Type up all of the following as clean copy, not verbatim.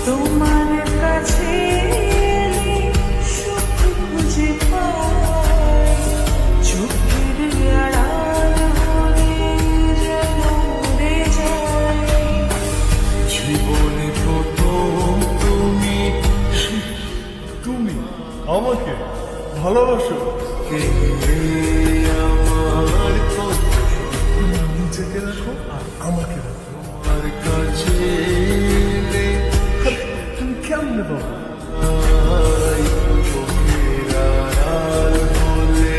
তোমার কাছে এলে সুখ খুঁজে পাই, চোখের আড়াল হলে যেন উড়ে যাই। জীবনে প্রথম তুমি তুমি আমাকে ভালোবাসো। কে আমার কথা নিজেকে রাখো আর আমাকে রাখো। আমার কাছে এলে তুমি কেমনে বাবা? চোখের আড়াল হলে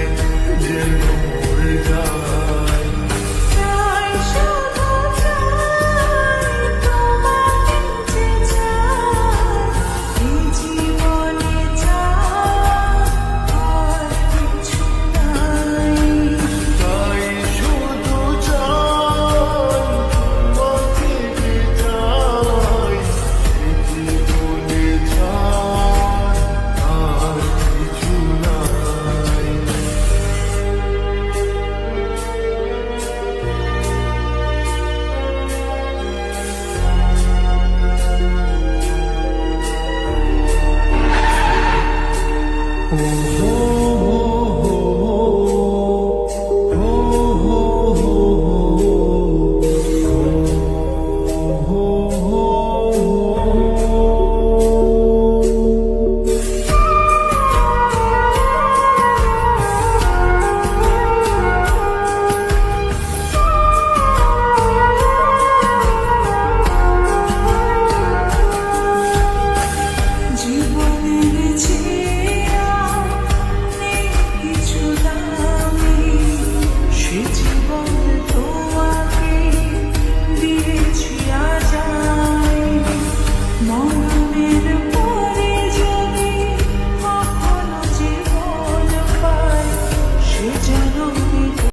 যেন মরে যায়। চাই শুধু চাই, তোমাকে যে চাই, এই জীবনে চাই আর কিছু নাই। তাই শুধু চাই তোমাকে যে চাই, এই জীবনে চাই আর কিছু নাই। ও